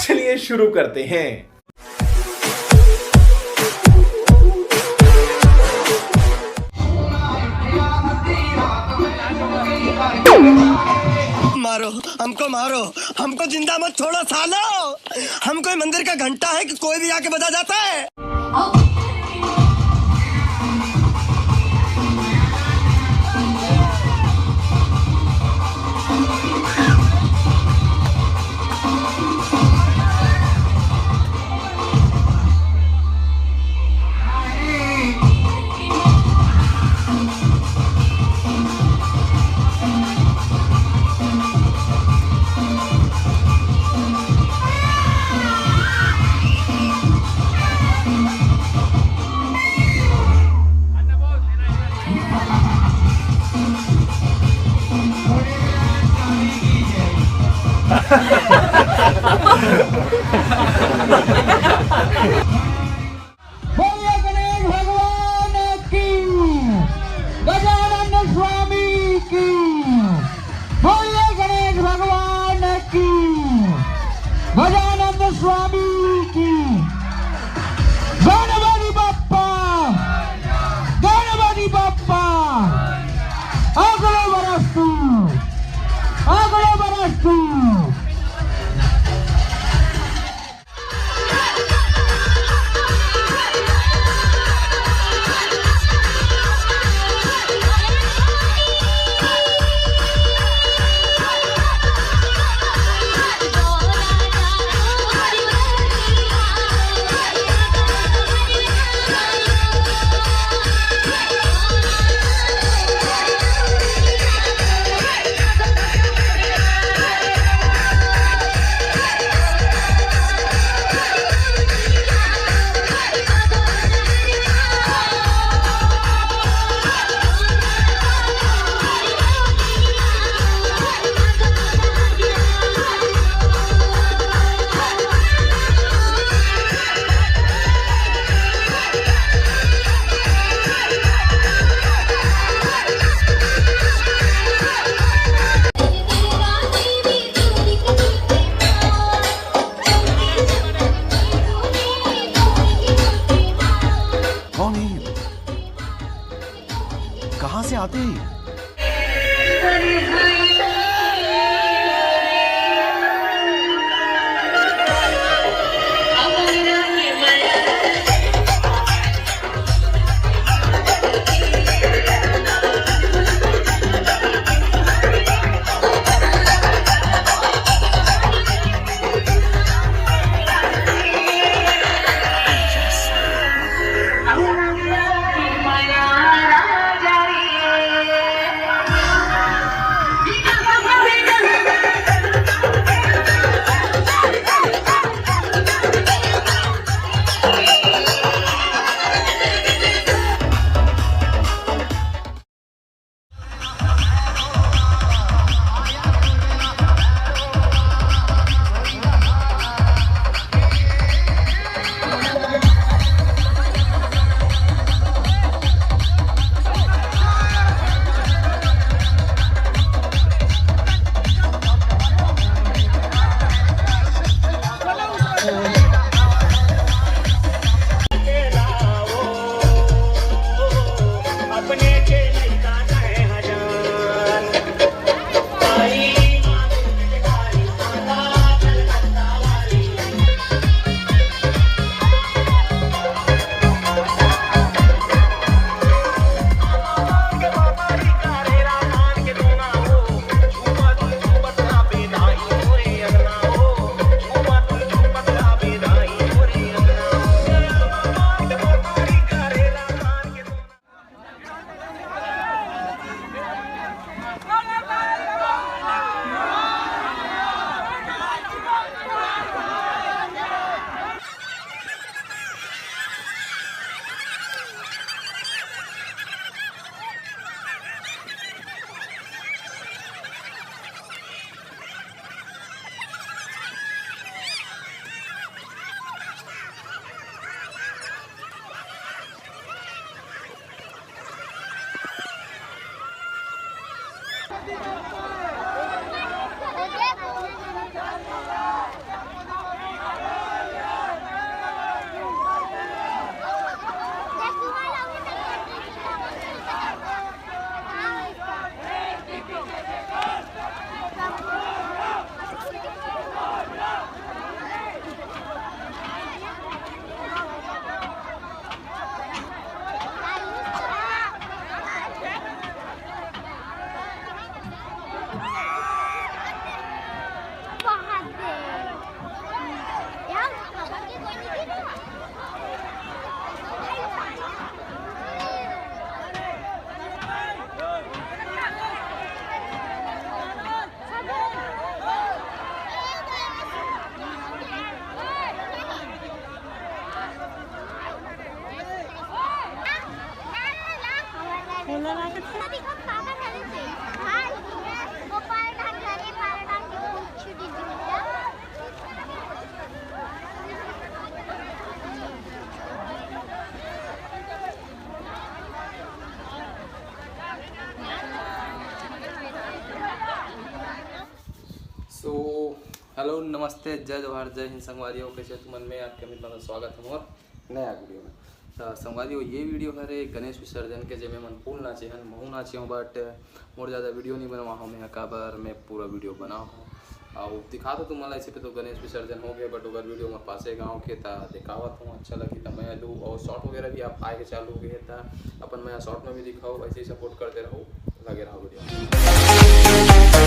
चलिए शुरू करते हैं। मारो मारो, हमको जिंदा मत छोड़ो सालो। हम कोई मंदिर का घंटा है कि कोई भी आके बजा जाता है। बोलिए गणेश भगवान की, गजानन स्वामी की। बोलिए गणेश भगवान की, गजानन स्वामी की। गणपति बाप्पा, गणपति बाप्पा। अगले बरसतू, अगले बरसतू। कहां से आते हैं? सो हेलो नमस्ते जय जवाहर जय हिंद संगवादियों कैसे तुम में आपके मित्रों का स्वागत है मोर नया वीडियो में। तो संगवादियों ये वीडियो है गणेश विसर्जन के जेमें मन फूल नाचे हन महू नाचे हूँ बट मोर ज़्यादा वीडियो नहीं बनवा हूँ मैं काबर मैं पूरा वीडियो बना हूँ और दिखा दो तुम ऐसे पे तो गणेश विसर्जन हो गया बट अगर वीडियो मेरे पास गाँव के था दिखावत हूँ अच्छा लगी तो मैं दूँ और शॉर्ट वगैरह भी आप आए के चालू हो गए था अपन मैं शॉर्ट में भी दिखाऊँ ऐसे ही सपोर्ट करते रहो लगे रहो वीडियो।